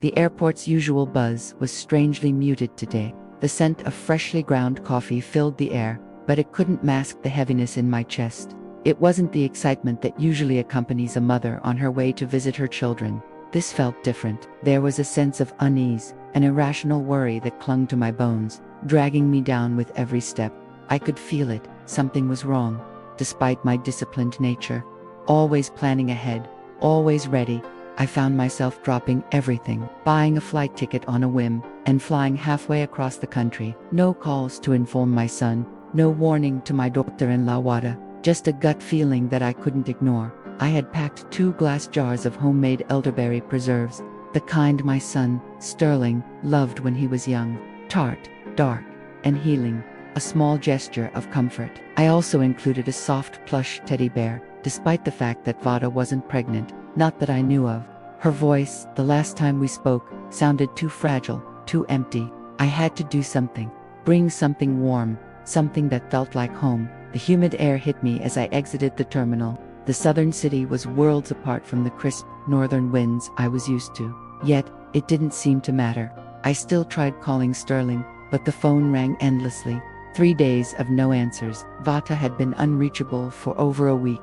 The airport's usual buzz was strangely muted today. The scent of freshly ground coffee filled the air, but it couldn't mask the heaviness in my chest. It wasn't the excitement that usually accompanies a mother on her way to visit her children. This felt different. There was a sense of unease, an irrational worry that clung to my bones, dragging me down with every step. I could feel it. Something was wrong. Despite my disciplined nature, always planning ahead, always ready, I found myself dropping everything, buying a flight ticket on a whim, and flying halfway across the country. No calls to inform my son, no warning to my daughter-in-law Wada, just a gut feeling that I couldn't ignore. I had packed 2 glass jars of homemade elderberry preserves, the kind my son, Sterling, loved when he was young. Tart, dark, and healing, a small gesture of comfort. I also included a soft plush teddy bear, despite the fact that Vada wasn't pregnant, not that I knew of. Her voice, the last time we spoke, sounded too fragile, too empty. I had to do something, bring something warm, something that felt like home. The humid air hit me as I exited the terminal. The southern city was worlds apart from the crisp, northern winds I was used to. Yet, it didn't seem to matter. I still tried calling Sterling, but the phone rang endlessly. 3 days of no answers. Vata had been unreachable for over a week.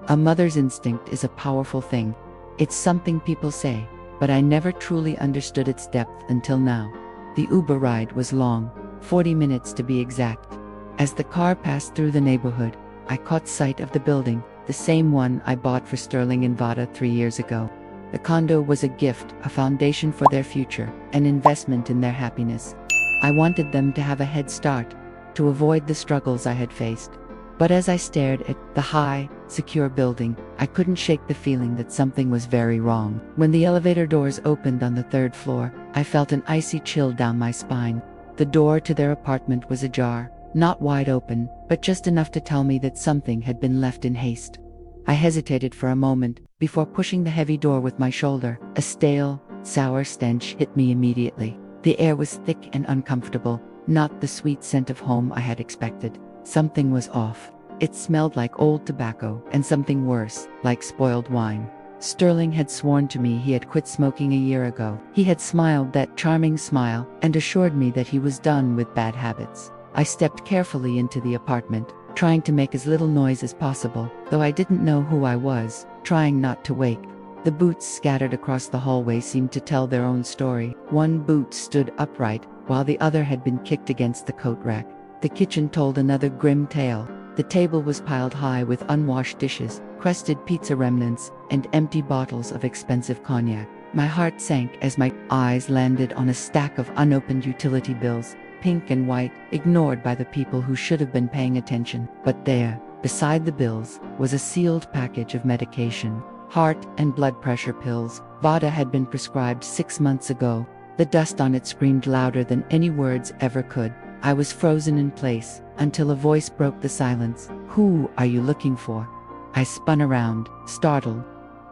A mother's instinct is a powerful thing. It's something people say, but I never truly understood its depth until now. The Uber ride was long, 40 minutes to be exact. As the car passed through the neighborhood, I caught sight of the building, the same one I bought for Sterling and Vada 3 years ago. The condo was a gift, a foundation for their future, an investment in their happiness. I wanted them to have a head start, to avoid the struggles I had faced. But as I stared at the high, secure building, I couldn't shake the feeling that something was very wrong. When the elevator doors opened on the 3rd floor, I felt an icy chill down my spine. The door to their apartment was ajar, not wide open, but just enough to tell me that something had been left in haste. I hesitated for a moment, before pushing the heavy door with my shoulder. A stale, sour stench hit me immediately. The air was thick and uncomfortable, not the sweet scent of home I had expected. Something was off. It smelled like old tobacco, and something worse, like spoiled wine. Sterling had sworn to me he had quit smoking a year ago. He had smiled that charming smile, and assured me that he was done with bad habits. I stepped carefully into the apartment, trying to make as little noise as possible, though I didn't know who I was, trying not to wake. The boots scattered across the hallway seemed to tell their own story. One boot stood upright, while the other had been kicked against the coat rack. The kitchen told another grim tale. The table was piled high with unwashed dishes, crusted pizza remnants, and empty bottles of expensive cognac. My heart sank as my eyes landed on a stack of unopened utility bills, pink and white, ignored by the people who should have been paying attention. But there, beside the bills, was a sealed package of medication. Heart and blood pressure pills. Vada had been prescribed 6 months ago. The dust on it screamed louder than any words ever could. I was frozen in place, until a voice broke the silence. "Who are you looking for?" I spun around, startled.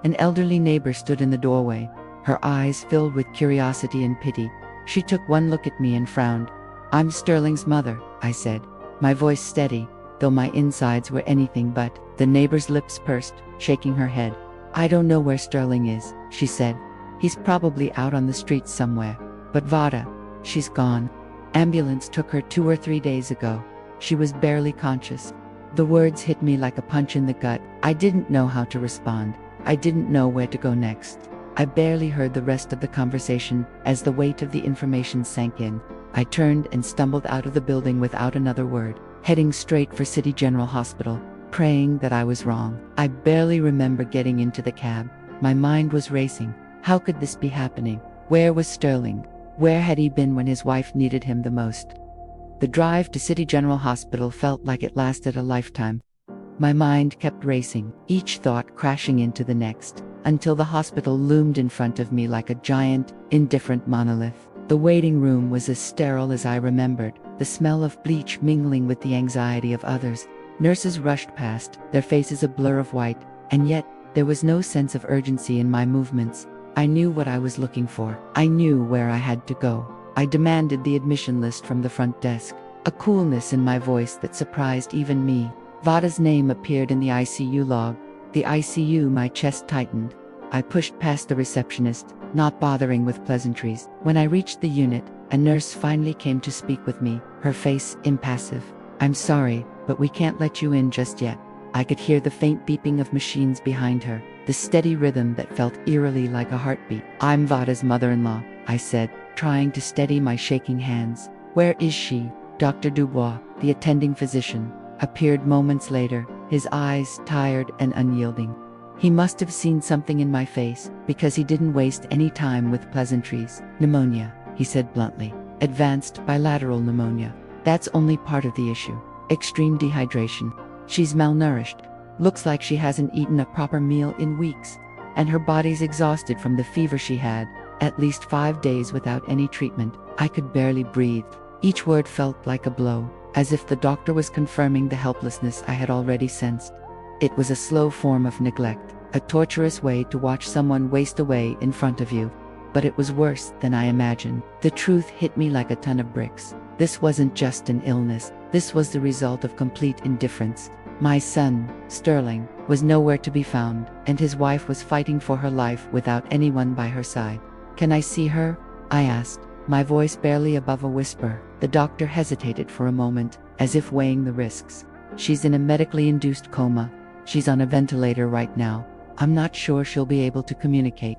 An elderly neighbor stood in the doorway, her eyes filled with curiosity and pity. She took one look at me and frowned. "I'm Sterling's mother," I said, my voice steady, though my insides were anything but. The neighbor's lips pursed, shaking her head. "I don't know where Sterling is," she said. "He's probably out on the streets somewhere. But Vada, she's gone. Ambulance took her 2 or 3 days ago. She was barely conscious." The words hit me like a punch in the gut. I didn't know how to respond. I didn't know where to go next. I barely heard the rest of the conversation as the weight of the information sank in. I turned and stumbled out of the building without another word, heading straight for City General Hospital, praying that I was wrong. I barely remember getting into the cab. My mind was racing. How could this be happening? Where was Sterling? Where had he been when his wife needed him the most? The drive to City General Hospital felt like it lasted a lifetime. My mind kept racing, each thought crashing into the next, until the hospital loomed in front of me like a giant, indifferent monolith. The waiting room was as sterile as I remembered, the smell of bleach mingling with the anxiety of others. Nurses rushed past, their faces a blur of white, and yet, there was no sense of urgency in my movements. I knew what I was looking for. I knew where I had to go. I demanded the admission list from the front desk, a coolness in my voice that surprised even me. Vada's name appeared in the ICU log. The ICU, my chest tightened. I pushed past the receptionist, not bothering with pleasantries. When I reached the unit, a nurse finally came to speak with me, her face impassive. "I'm sorry, but we can't let you in just yet." I could hear the faint beeping of machines behind her, the steady rhythm that felt eerily like a heartbeat. "I'm Vada's mother-in-law," I said, trying to steady my shaking hands. "Where is she?" Dr. Dubois, the attending physician, appeared moments later, his eyes tired and unyielding. He must have seen something in my face, because he didn't waste any time with pleasantries. "Pneumonia," he said bluntly. "Advanced bilateral pneumonia. That's only part of the issue. Extreme dehydration. She's malnourished. Looks like she hasn't eaten a proper meal in weeks. And her body's exhausted from the fever she had. At least 5 days without any treatment." I could barely breathe. Each word felt like a blow, as if the doctor was confirming the helplessness I had already sensed. It was a slow form of neglect, a torturous way to watch someone waste away in front of you. But it was worse than I imagined. The truth hit me like a ton of bricks. This wasn't just an illness, this was the result of complete indifference. My son, Sterling, was nowhere to be found, and his wife was fighting for her life without anyone by her side. "Can I see her?" I asked, my voice barely above a whisper. The doctor hesitated for a moment, as if weighing the risks. "She's in a medically induced coma. She's on a ventilator right now. I'm not sure she'll be able to communicate."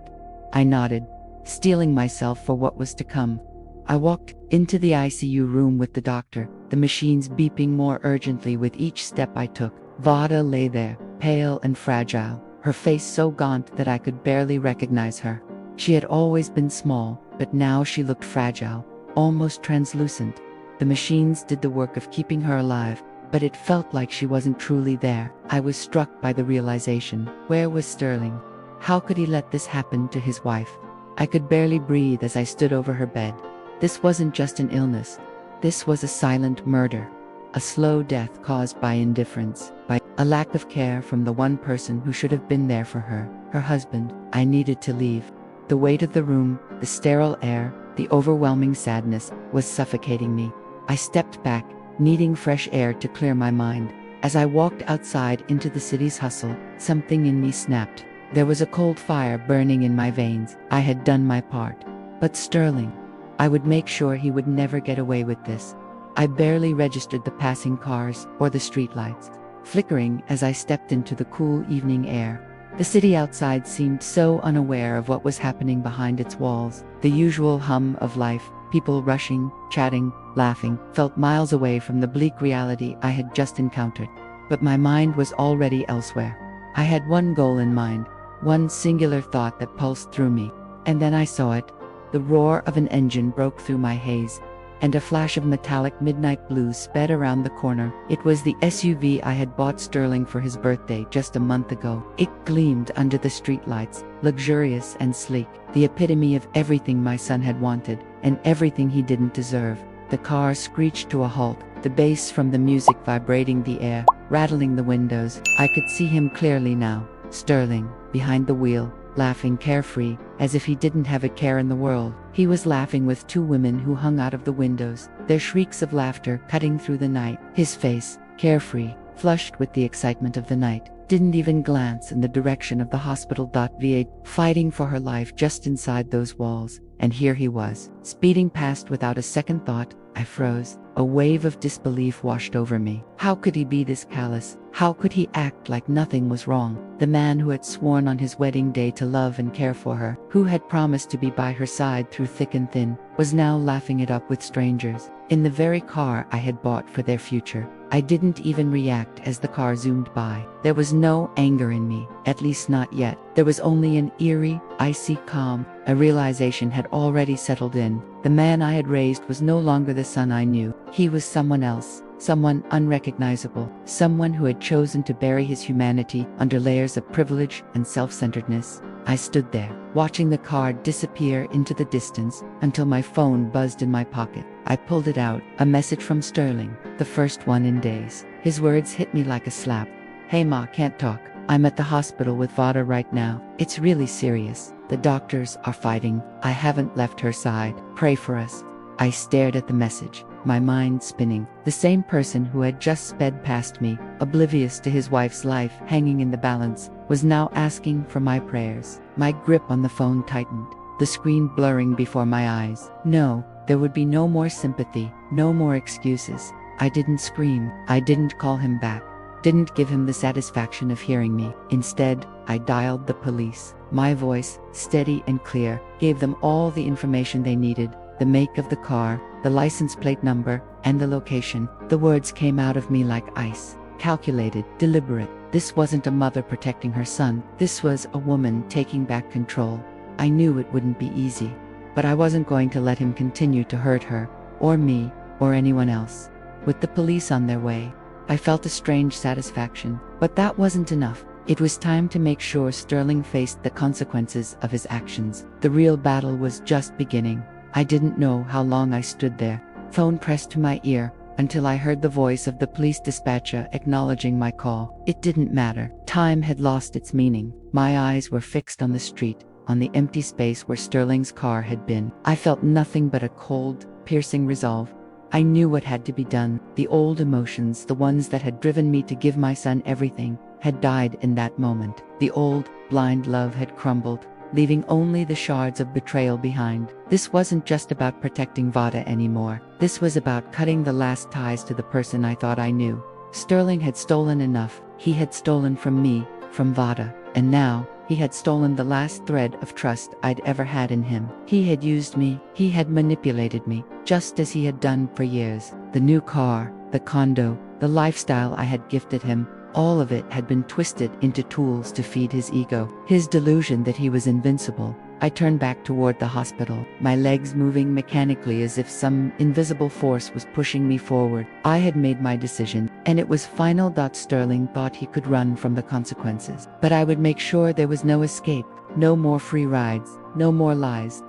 I nodded, steeling myself for what was to come. I walked into the ICU room with the doctor, the machines beeping more urgently with each step I took. Vada lay there, pale and fragile, her face so gaunt that I could barely recognize her. She had always been small, but now she looked fragile, almost translucent. The machines did the work of keeping her alive, but it felt like she wasn't truly there. I was struck by the realization. Where was Sterling? How could he let this happen to his wife? I could barely breathe as I stood over her bed. This wasn't just an illness. This was a silent murder. A slow death caused by indifference, by a lack of care from the one person who should have been there for her, her husband. I needed to leave. The weight of the room, the sterile air, the overwhelming sadness was suffocating me. I stepped back, needing fresh air to clear my mind. As I walked outside into the city's hustle, something in me snapped. There was a cold fire burning in my veins. I had done my part. But Sterling, I would make sure he would never get away with this. I barely registered the passing cars or the streetlights, flickering as I stepped into the cool evening air. The city outside seemed so unaware of what was happening behind its walls. The usual hum of life, people rushing, chatting, laughing, felt miles away from the bleak reality I had just encountered. But my mind was already elsewhere. I had one goal in mind, one singular thought that pulsed through me. And then I saw it. The roar of an engine broke through my haze, and a flash of metallic midnight blue sped around the corner. It was the SUV I had bought Sterling for his birthday just a month ago. It gleamed under the streetlights, luxurious and sleek, the epitome of everything my son had wanted, and everything he didn't deserve. The car screeched to a halt, the bass from the music vibrating the air, rattling the windows. I could see him clearly now, Sterling, behind the wheel, laughing carefree, as if he didn't have a care in the world. He was laughing with two women who hung out of the windows, their shrieks of laughter cutting through the night. His face, carefree, flushed with the excitement of the night, didn't even glance in the direction of the hospital. Va, fighting for her life just inside those walls. And here he was, speeding past without a second thought. I froze. A wave of disbelief washed over me. How could he be this callous? How could he act like nothing was wrong? The man who had sworn on his wedding day to love and care for her, who had promised to be by her side through thick and thin, was now laughing it up with strangers, in the very car I had bought for their future. I didn't even react as the car zoomed by. There was no anger in me, at least not yet. There was only an eerie, icy calm. A realization had already settled in. The man I had raised was no longer the son I knew. He was someone else, someone unrecognizable, someone who had chosen to bury his humanity under layers of privilege and self-centeredness. I stood there, watching the car disappear into the distance, until my phone buzzed in my pocket. I pulled it out, a message from Sterling, the first one in days. His words hit me like a slap. "Hey Ma, can't talk. I'm at the hospital with Vada right now. It's really serious. The doctors are fighting. I haven't left her side. Pray for us." I stared at the message, my mind spinning. The same person who had just sped past me, oblivious to his wife's life hanging in the balance, was now asking for my prayers. My grip on the phone tightened. the screen blurring before my eyes. No, there would be no more sympathy, no more excuses. I didn't scream. I didn't call him back. Didn't give him the satisfaction of hearing me. Instead, I dialed the police. My voice, steady and clear, gave them all the information they needed: the make of the car, the license plate number, and the location. The words came out of me like ice. Calculated, deliberate. This wasn't a mother protecting her son. This was a woman taking back control. I knew it wouldn't be easy, but I wasn't going to let him continue to hurt her, or me, or anyone else. With the police on their way, I felt a strange satisfaction, but that wasn't enough. It was time to make sure Sterling faced the consequences of his actions. The real battle was just beginning. I didn't know how long I stood there, phone pressed to my ear, until I heard the voice of the police dispatcher acknowledging my call. It didn't matter. Time had lost its meaning. My eyes were fixed on the street, on the empty space where Sterling's car had been. I felt nothing but a cold, piercing resolve. I knew what had to be done. The old emotions, the ones that had driven me to give my son everything, had died in that moment. The old, blind love had crumbled, leaving only the shards of betrayal behind. This wasn't just about protecting Vada anymore. This was about cutting the last ties to the person I thought I knew. Sterling had stolen enough. He had stolen from me, from Vada, and now, he had stolen the last thread of trust I'd ever had in him. He had used me. He had manipulated me, just as he had done for years. The new car, the condo, the lifestyle I had gifted him, all of it had been twisted into tools to feed his ego, his delusion that he was invincible. I turned back toward the hospital, my legs moving mechanically as if some invisible force was pushing me forward. I had made my decision, and it was final. Sterling thought he could run from the consequences, but I would make sure there was no escape, no more free rides, no more lies.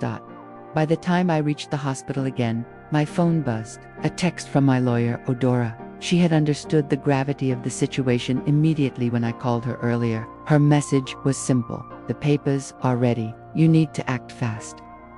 By the time I reached the hospital again, my phone buzzed. A text from my lawyer, Odora. She had understood the gravity of the situation immediately when I called her earlier. Her message was simple: the papers are ready. You need to act fast.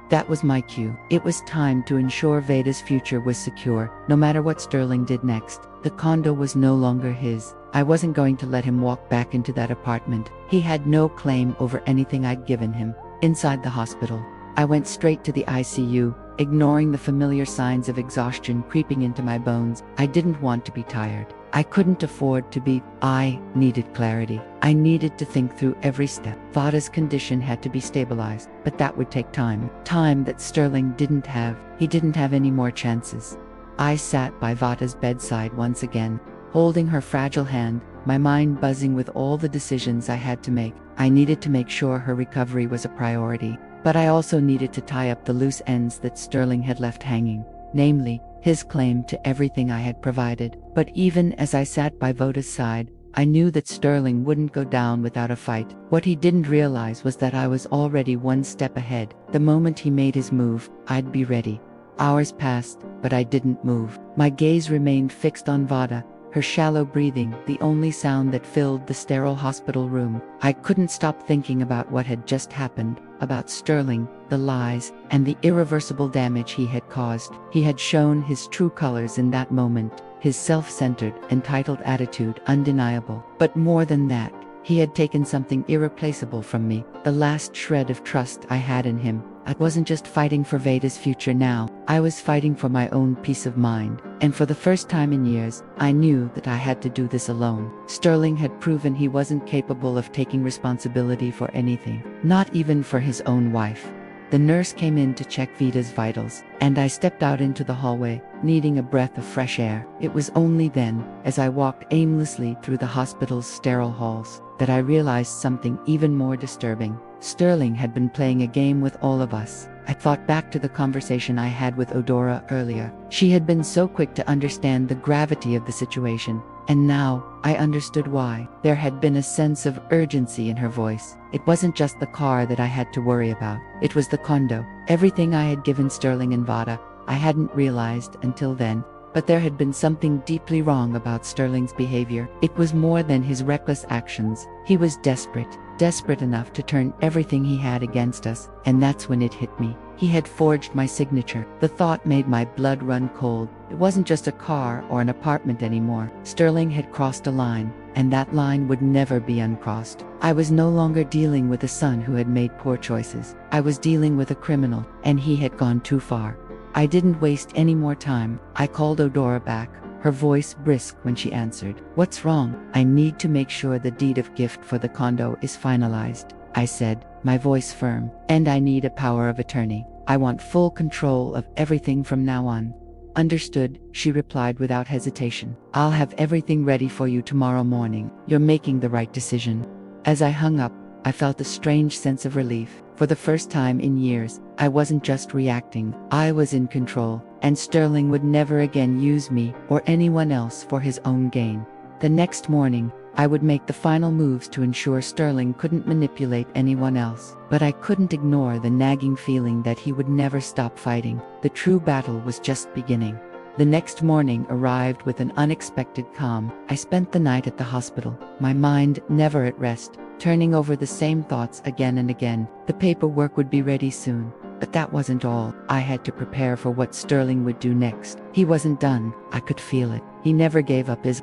That was my cue. It was time to ensure Veda's future was secure, no matter what Sterling did next. The condo was no longer his. I wasn't going to let him walk back into that apartment. He had no claim over anything I'd given him. Inside the hospital, I went straight to the ICU, ignoring the familiar signs of exhaustion creeping into my bones. I didn't want to be tired. I couldn't afford to be. I needed clarity. I needed to think through every step. Vada's condition had to be stabilized, but that would take time. Time that Sterling didn't have. He didn't have any more chances. I sat by Vada's bedside once again, holding her fragile hand, my mind buzzing with all the decisions I had to make. I needed to make sure her recovery was a priority, but I also needed to tie up the loose ends that Sterling had left hanging, namely, his claim to everything I had provided. But even as I sat by Vada's side, I knew that Sterling wouldn't go down without a fight. What he didn't realize was that I was already one step ahead. The moment he made his move, I'd be ready. Hours passed, but I didn't move. My gaze remained fixed on Vada, her shallow breathing the only sound that filled the sterile hospital room. I couldn't stop thinking about what had just happened, about Sterling, the lies, and the irreversible damage he had caused. He had shown his true colors in that moment, his self-centered, entitled attitude undeniable. But more than that, he had taken something irreplaceable from me, the last shred of trust I had in him. I wasn't just fighting for Veda's future now, I was fighting for my own peace of mind. And for the first time in years, I knew that I had to do this alone. Sterling had proven he wasn't capable of taking responsibility for anything, not even for his own wife. The nurse came in to check Veda's vitals, and I stepped out into the hallway, needing a breath of fresh air. It was only then, as I walked aimlessly through the hospital's sterile halls, that I realized something even more disturbing. Sterling had been playing a game with all of us. I thought back to the conversation I had with Odora earlier. She had been so quick to understand the gravity of the situation, and now I understood why. There had been a sense of urgency in her voice. It wasn't just the car that I had to worry about. It was the condo. Everything I had given Sterling and Vada. I hadn't realized until then, but there had been something deeply wrong about Sterling's behavior. It was more than his reckless actions. He was desperate enough to turn everything he had against us, and that's when it hit me. He had forged my signature. The thought made my blood run cold. It wasn't just a car or an apartment anymore. Sterling had crossed a line, and that line would never be uncrossed. I was no longer dealing with a son who had made poor choices. I was dealing with a criminal, and he had gone too far. I didn't waste any more time. I called Eudora back, her voice brisk when she answered. "What's wrong?" "I need to make sure the deed of gift for the condo is finalized," I said, my voice firm. "And I need a power of attorney. I want full control of everything from now on." "Understood," she replied without hesitation. "I'll have everything ready for you tomorrow morning. You're making the right decision." As I hung up, I felt a strange sense of relief. For the first time in years, I wasn't just reacting, I was in control, and Sterling would never again use me or anyone else for his own gain. The next morning, I would make the final moves to ensure Sterling couldn't manipulate anyone else. But I couldn't ignore the nagging feeling that he would never stop fighting. The true battle was just beginning. The next morning arrived with an unexpected calm. I spent the night at the hospital, my mind never at rest, turning over the same thoughts again and again. The paperwork would be ready soon. But that wasn't all. I had to prepare for what Sterling would do next. He wasn't done. I could feel it. He never gave up his...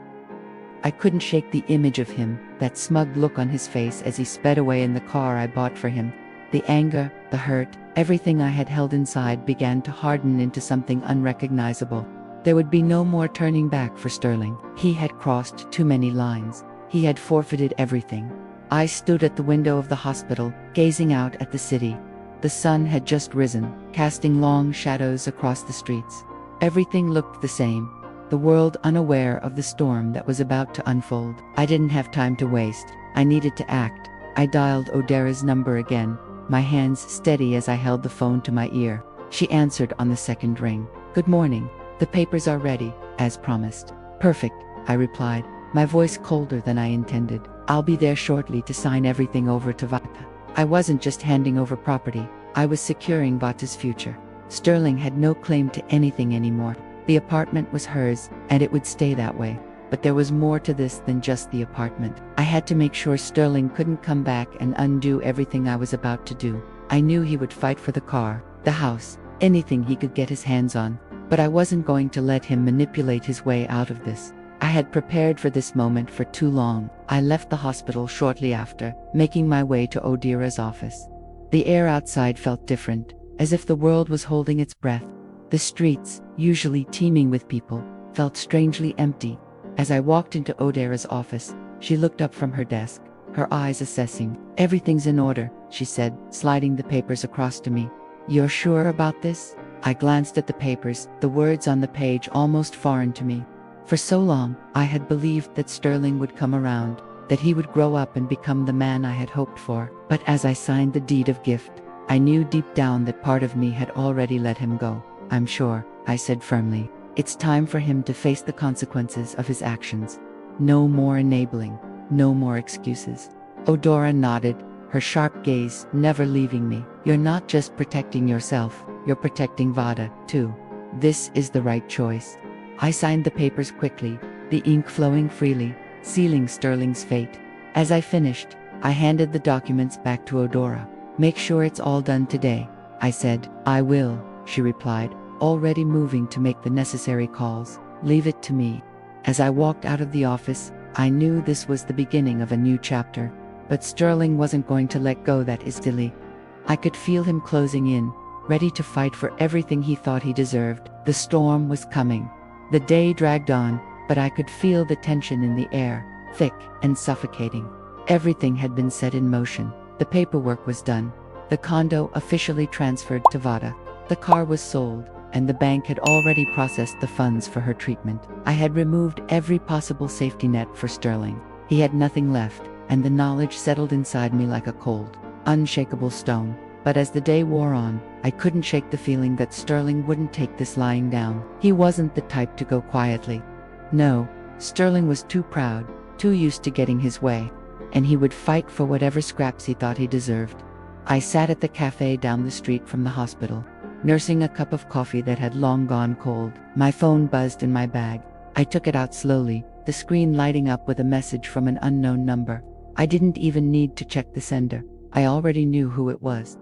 I couldn't shake the image of him, that smug look on his face as he sped away in the car I bought for him. The anger, the hurt, everything I had held inside began to harden into something unrecognizable. There would be no more turning back for Sterling. He had crossed too many lines. He had forfeited everything. I stood at the window of the hospital, gazing out at the city. The sun had just risen, casting long shadows across the streets. Everything looked the same, the world unaware of the storm that was about to unfold. I didn't have time to waste. I needed to act. I dialed Eudора's number again, my hands steady as I held the phone to my ear. She answered on the second ring. "Good morning. The papers are ready, as promised." "Perfect," I replied, my voice colder than I intended. "I'll be there shortly to sign everything over to Vata." I wasn't just handing over property, I was securing Vata's future. Sterling had no claim to anything anymore. The apartment was hers, and it would stay that way. But there was more to this than just the apartment. I had to make sure Sterling couldn't come back and undo everything I was about to do. I knew he would fight for the car, the house, anything he could get his hands on. But I wasn't going to let him manipulate his way out of this. I had prepared for this moment for too long. I left the hospital shortly after, making my way to Eudора's office. The air outside felt different, as if the world was holding its breath. The streets, usually teeming with people, felt strangely empty. As I walked into Eudора's office, she looked up from her desk, her eyes assessing. "Everything's in order," she said, sliding the papers across to me. "You're sure about this?" I glanced at the papers, the words on the page almost foreign to me. For so long, I had believed that Sterling would come around, that he would grow up and become the man I had hoped for. But as I signed the deed of gift, I knew deep down that part of me had already let him go. "I'm sure," I said firmly. "It's time for him to face the consequences of his actions. No more enabling, no more excuses." Eudora nodded, her sharp gaze never leaving me. "You're not just protecting yourself, you're protecting Vata, too. This is the right choice." I signed the papers quickly, the ink flowing freely, sealing Sterling's fate. As I finished, I handed the documents back to Eudora. "Make sure it's all done today," I said. "I will," she replied, already moving to make the necessary calls. "Leave it to me." As I walked out of the office, I knew this was the beginning of a new chapter. But Sterling wasn't going to let go that easily. I could feel him closing in, ready to fight for everything he thought he deserved. The storm was coming. The day dragged on, but I could feel the tension in the air, thick and suffocating. Everything had been set in motion. The paperwork was done. The condo officially transferred to Vata. The car was sold, and the bank had already processed the funds for her treatment. I had removed every possible safety net for Sterling. He had nothing left, and the knowledge settled inside me like a cold, unshakable stone. But as the day wore on, I couldn't shake the feeling that Sterling wouldn't take this lying down. He wasn't the type to go quietly. No, Sterling was too proud, too used to getting his way, and he would fight for whatever scraps he thought he deserved. I sat at the cafe down the street from the hospital, nursing a cup of coffee that had long gone cold. My phone buzzed in my bag. I took it out slowly, the screen lighting up with a message from an unknown number. I didn't even need to check the sender. I already knew who it was.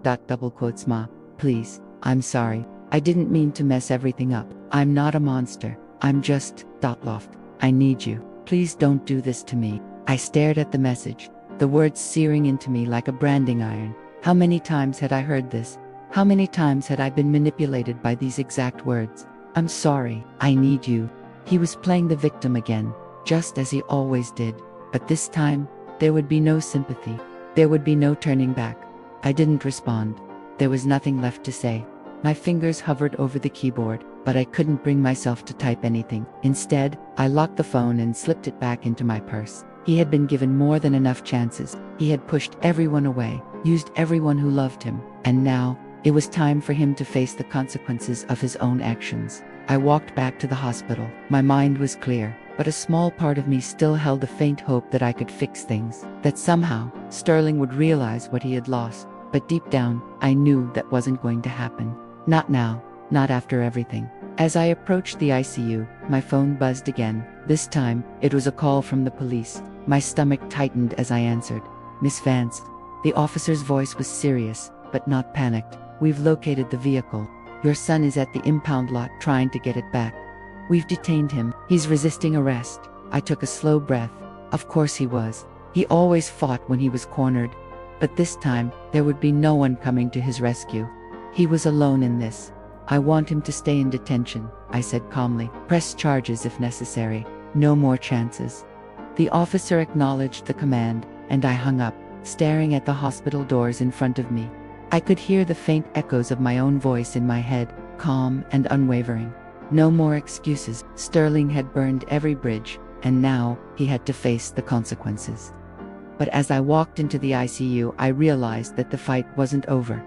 "Ma, please, I'm sorry. I didn't mean to mess everything up. I'm not a monster. I'm just, Loft. I need you. Please don't do this to me." I stared at the message, the words searing into me like a branding iron. How many times had I heard this? How many times had I been manipulated by these exact words? I'm sorry, I need you. He was playing the victim again, just as he always did. But this time, there would be no sympathy. There would be no turning back. I didn't respond. There was nothing left to say. My fingers hovered over the keyboard, but I couldn't bring myself to type anything. Instead, I locked the phone and slipped it back into my purse. He had been given more than enough chances. He had pushed everyone away, used everyone who loved him, and now, it was time for him to face the consequences of his own actions. I walked back to the hospital. My mind was clear, but a small part of me still held a faint hope that I could fix things, that somehow, Sterling would realize what he had lost. But deep down, I knew that wasn't going to happen. Not now, not after everything. As I approached the ICU, my phone buzzed again. This time, it was a call from the police. My stomach tightened as I answered. Miss Vance. The officer's voice was serious, but not panicked. We've located the vehicle. Your son is at the impound lot trying to get it back. We've detained him. He's resisting arrest. I took a slow breath. Of course he was. He always fought when he was cornered. But this time, there would be no one coming to his rescue. He was alone in this. I want him to stay in detention, I said calmly. Press charges if necessary. No more chances. The officer acknowledged the command, and I hung up, staring at the hospital doors in front of me. I could hear the faint echoes of my own voice in my head, calm and unwavering. No more excuses. Sterling had burned every bridge, and now he had to face the consequences. But as I walked into the ICU, I realized that the fight wasn't over.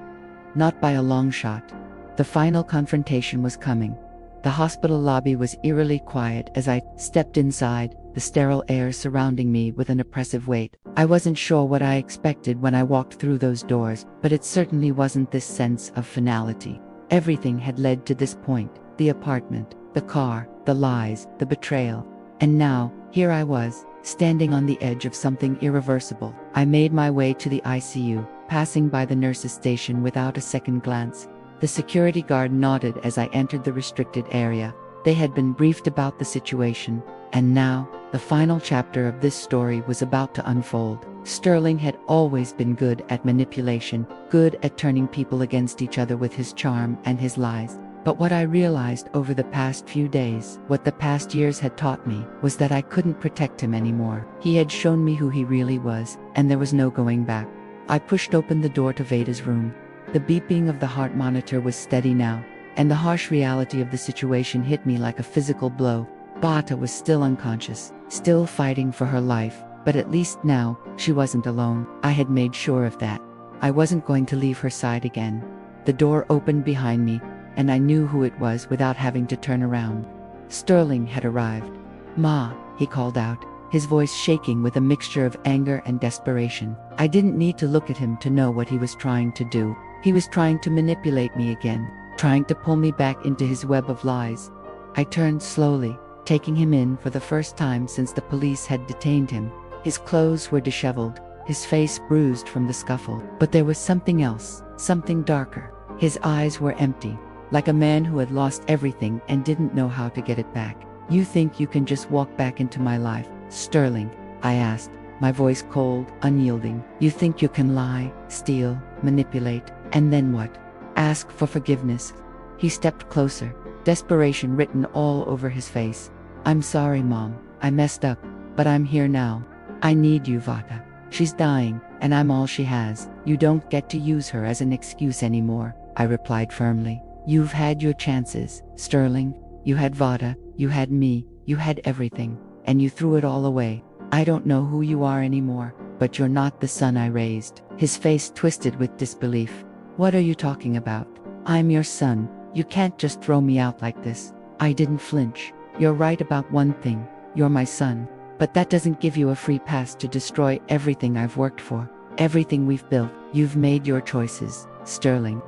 Not by a long shot. The final confrontation was coming. The hospital lobby was eerily quiet as I stepped inside, the sterile air surrounding me with an oppressive weight. I wasn't sure what I expected when I walked through those doors, but it certainly wasn't this sense of finality. Everything had led to this point: the apartment, the car, the lies, the betrayal. And now, here I was, standing on the edge of something irreversible. I made my way to the ICU, passing by the nurse's station without a second glance. The security guard nodded as I entered the restricted area. They had been briefed about the situation, and now, the final chapter of this story was about to unfold. Sterling had always been good at manipulation, good at turning people against each other with his charm and his lies. But what I realized over the past few days, what the past years had taught me, was that I couldn't protect him anymore. He had shown me who he really was, and there was no going back. I pushed open the door to Veda's room. The beeping of the heart monitor was steady now, and the harsh reality of the situation hit me like a physical blow. Bata was still unconscious, still fighting for her life, but at least now, she wasn't alone. I had made sure of that. I wasn't going to leave her side again. The door opened behind me, and I knew who it was without having to turn around. Sterling had arrived. "Ma," he called out, his voice shaking with a mixture of anger and desperation. I didn't need to look at him to know what he was trying to do. He was trying to manipulate me again, trying to pull me back into his web of lies. I turned slowly, taking him in for the first time since the police had detained him. His clothes were disheveled, his face bruised from the scuffle. But there was something else, something darker. His eyes were empty, like a man who had lost everything and didn't know how to get it back. "You think you can just walk back into my life, Sterling?" I asked, my voice cold, unyielding. "You think you can lie, steal, manipulate, and then what? Ask for forgiveness?" He stepped closer, desperation written all over his face. "I'm sorry, Mom. I messed up, but I'm here now. I need you, Vata. She's dying, and I'm all she has. You don't get to use her as an excuse anymore," I replied firmly. "You've had your chances, Sterling. You had Vata, you had me, you had everything, and you threw it all away. I don't know who you are anymore, but you're not the son I raised." His face twisted with disbelief. "What are you talking about? I'm your son. You can't just throw me out like this." I didn't flinch. "You're right about one thing. You're my son. But that doesn't give you a free pass to destroy everything I've worked for, everything we've built. You've made your choices, Sterling.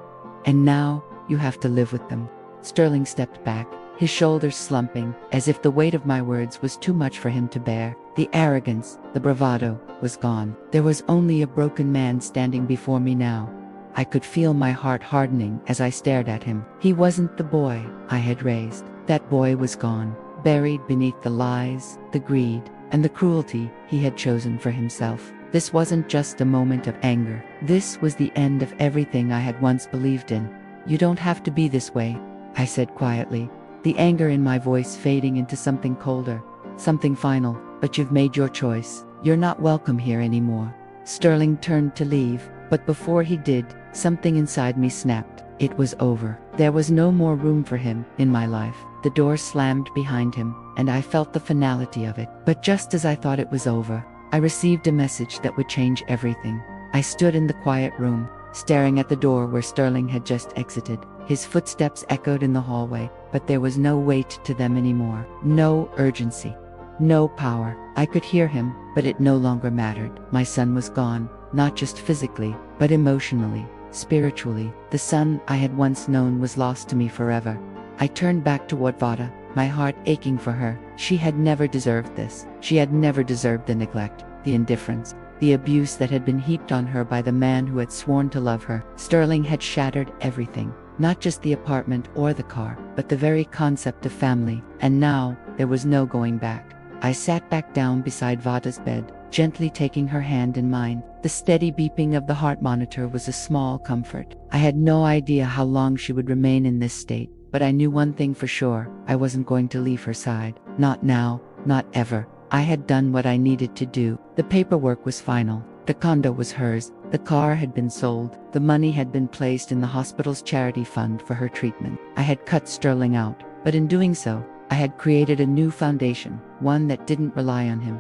And now, you have to live with them." Sterling stepped back, his shoulders slumping, as if the weight of my words was too much for him to bear. The arrogance, the bravado, was gone. There was only a broken man standing before me now. I could feel my heart hardening as I stared at him. He wasn't the boy I had raised. That boy was gone, buried beneath the lies, the greed, and the cruelty he had chosen for himself. This wasn't just a moment of anger. This was the end of everything I had once believed in. "You don't have to be this way," I said quietly, the anger in my voice fading into something colder, something final. "But you've made your choice. You're not welcome here anymore." Sterling turned to leave, but before he did, something inside me snapped. It was over. There was no more room for him in my life. The door slammed behind him, and I felt the finality of it. But just as I thought it was over, I received a message that would change everything. I stood in the quiet room, staring at the door where Sterling had just exited. His footsteps echoed in the hallway, but there was no weight to them anymore. No urgency. No power. I could hear him, but it no longer mattered. My son was gone, not just physically, but emotionally, spiritually. The son I had once known was lost to me forever. I turned back toward Vada, my heart aching for her. She had never deserved this. She had never deserved the neglect, the indifference, the abuse that had been heaped on her by the man who had sworn to love her. Sterling had shattered everything, not just the apartment or the car, but the very concept of family. And now, there was no going back. I sat back down beside Vada's bed, gently taking her hand in mine. The steady beeping of the heart monitor was a small comfort. I had no idea how long she would remain in this state, but I knew one thing for sure: I wasn't going to leave her side. Not now, not ever. I had done what I needed to do. The paperwork was final. The condo was hers. The car had been sold. The money had been placed in the hospital's charity fund for her treatment. I had cut Sterling out, but in doing so, I had created a new foundation, one that didn't rely on him.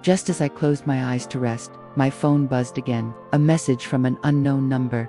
Just as I closed my eyes to rest, my phone buzzed again. A message from an unknown number.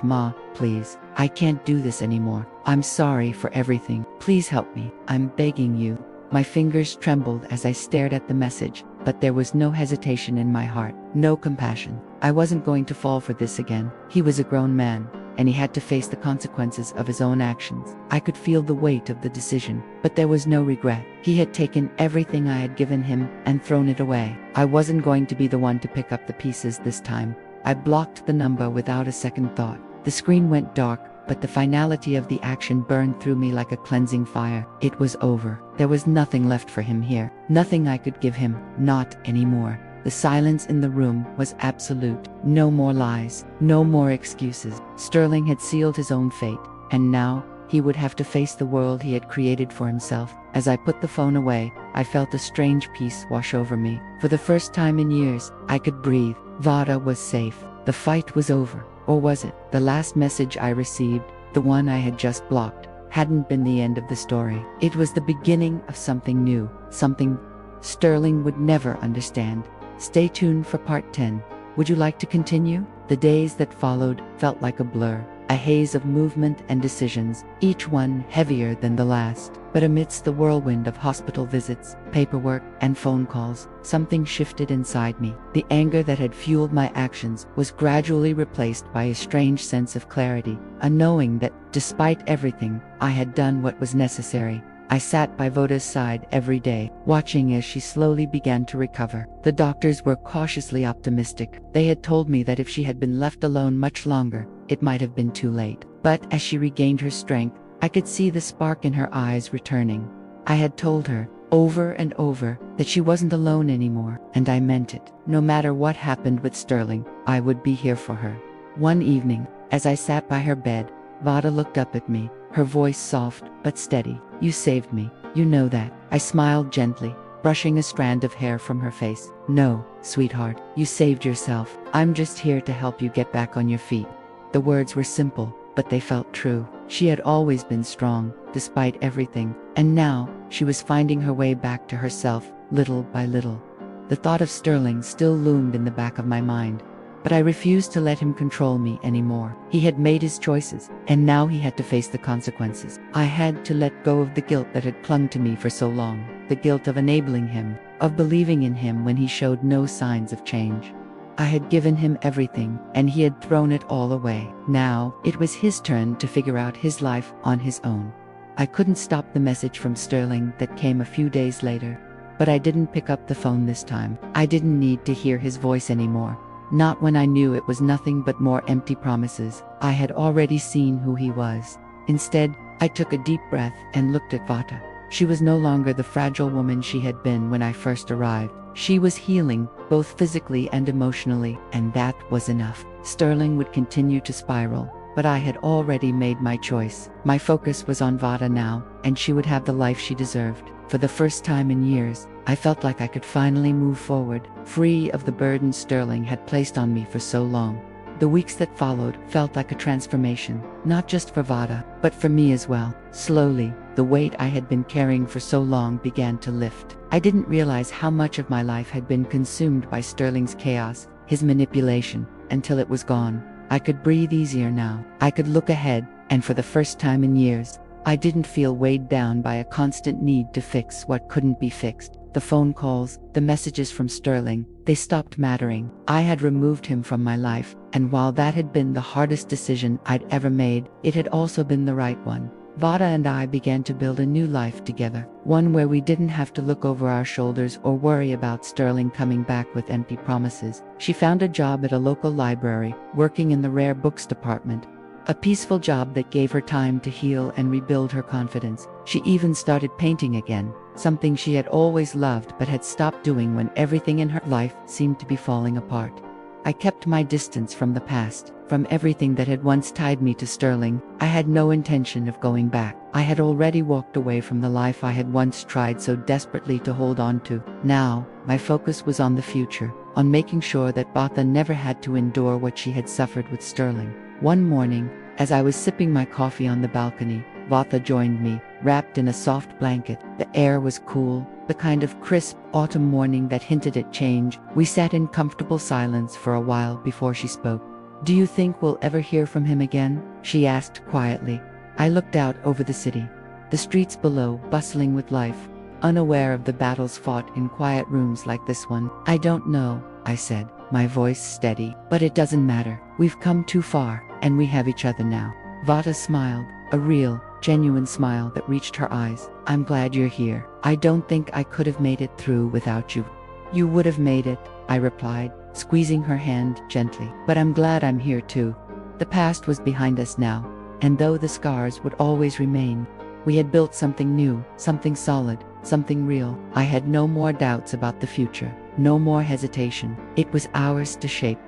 "Ma, please. I can't do this anymore. I'm sorry for everything. Please help me. I'm begging you." My fingers trembled as I stared at the message, but there was no hesitation in my heart, no compassion. I wasn't going to fall for this again. He was a grown man, and he had to face the consequences of his own actions. I could feel the weight of the decision, but there was no regret. He had taken everything I had given him and thrown it away. I wasn't going to be the one to pick up the pieces this time. I blocked the number without a second thought. The screen went dark, but the finality of the action burned through me like a cleansing fire. It was over. There was nothing left for him here. Nothing I could give him. Not anymore. The silence in the room was absolute. No more lies. No more excuses. Sterling had sealed his own fate, and now he would have to face the world he had created for himself. As I put the phone away, I felt a strange peace wash over me. For the first time in years, I could breathe. Vada was safe. The fight was over. Or was it? The last message I received, the one I had just blocked, hadn't been the end of the story. It was the beginning of something new, something Sterling would never understand. Stay tuned for part 10. Would you like to continue? The days that followed felt like a blur, a haze of movement and decisions, each one heavier than the last. But amidst the whirlwind of hospital visits, paperwork, and phone calls, something shifted inside me. The anger that had fueled my actions was gradually replaced by a strange sense of clarity, a knowing that, despite everything, I had done what was necessary. I sat by Voda's side every day, watching as she slowly began to recover. The doctors were cautiously optimistic. They had told me that if she had been left alone much longer, it might have been too late. But as she regained her strength, I could see the spark in her eyes returning. I had told her, over and over, that she wasn't alone anymore, and I meant it. No matter what happened with Sterling, I would be here for her. One evening, as I sat by her bed, Vada looked up at me, her voice soft but steady. "You saved me. You know that." I smiled gently, brushing a strand of hair from her face. "No, sweetheart, you saved yourself. I'm just here to help you get back on your feet." The words were simple, but they felt true. She had always been strong, despite everything, and now, she was finding her way back to herself, little by little. The thought of Sterling still loomed in the back of my mind, but I refused to let him control me anymore. He had made his choices, and now he had to face the consequences. I had to let go of the guilt that had clung to me for so long, the guilt of enabling him, of believing in him when he showed no signs of change. I had given him everything, and he had thrown it all away. Now, it was his turn to figure out his life on his own. I couldn't stop the message from Sterling that came a few days later, but I didn't pick up the phone this time. I didn't need to hear his voice anymore. Not when I knew it was nothing but more empty promises. I had already seen who he was. Instead, I took a deep breath and looked at Vada. She was no longer the fragile woman she had been when I first arrived. She was healing, both physically and emotionally, and that was enough. Sterling would continue to spiral, but I had already made my choice. My focus was on Vada now, and she would have the life she deserved. For the first time in years, I felt like I could finally move forward, free of the burden Sterling had placed on me for so long. The weeks that followed felt like a transformation, not just for Vada, but for me as well. Slowly, the weight I had been carrying for so long began to lift. I didn't realize how much of my life had been consumed by Sterling's chaos, his manipulation, until it was gone. I could breathe easier now. I could look ahead, and for the first time in years, I didn't feel weighed down by a constant need to fix what couldn't be fixed. The phone calls, the messages from Sterling, they stopped mattering. I had removed him from my life, and while that had been the hardest decision I'd ever made, it had also been the right one. Vada and I began to build a new life together, one where we didn't have to look over our shoulders or worry about Sterling coming back with empty promises. She found a job at a local library, working in the rare books department. A peaceful job that gave her time to heal and rebuild her confidence. She even started painting again, something she had always loved but had stopped doing when everything in her life seemed to be falling apart. I kept my distance from the past, from everything that had once tied me to Sterling. I had no intention of going back. I had already walked away from the life I had once tried so desperately to hold on to. Now, my focus was on the future, on making sure that Vada never had to endure what she had suffered with Sterling. One morning, as I was sipping my coffee on the balcony, Vada joined me, wrapped in a soft blanket. The air was cool, the kind of crisp autumn morning that hinted at change. We sat in comfortable silence for a while before she spoke. "Do you think we'll ever hear from him again?" she asked quietly. I looked out over the city, the streets below bustling with life, unaware of the battles fought in quiet rooms like this one. "I don't know," I said, my voice steady. "But it doesn't matter. We've come too far, and we have each other now." Vada smiled, a real, genuine smile that reached her eyes. "I'm glad you're here. I don't think I could have made it through without you." "You would have made it," I replied, squeezing her hand gently. "But I'm glad I'm here too." The past was behind us now, and though the scars would always remain, we had built something new, something solid, something real. I had no more doubts about the future, no more hesitation. It was ours to shape.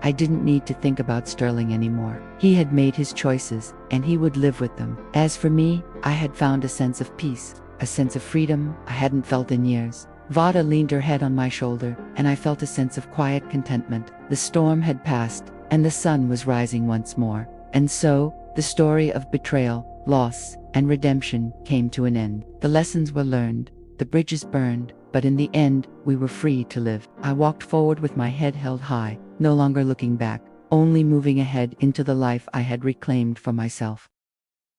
I didn't need to think about Sterling anymore. He had made his choices, and he would live with them. As for me, I had found a sense of peace, a sense of freedom I hadn't felt in years. Vada leaned her head on my shoulder, and I felt a sense of quiet contentment. The storm had passed, and the sun was rising once more. And so, the story of betrayal, loss, and redemption came to an end. The lessons were learned, the bridges burned, but in the end, we were free to live. I walked forward with my head held high, no longer looking back, only moving ahead into the life I had reclaimed for myself.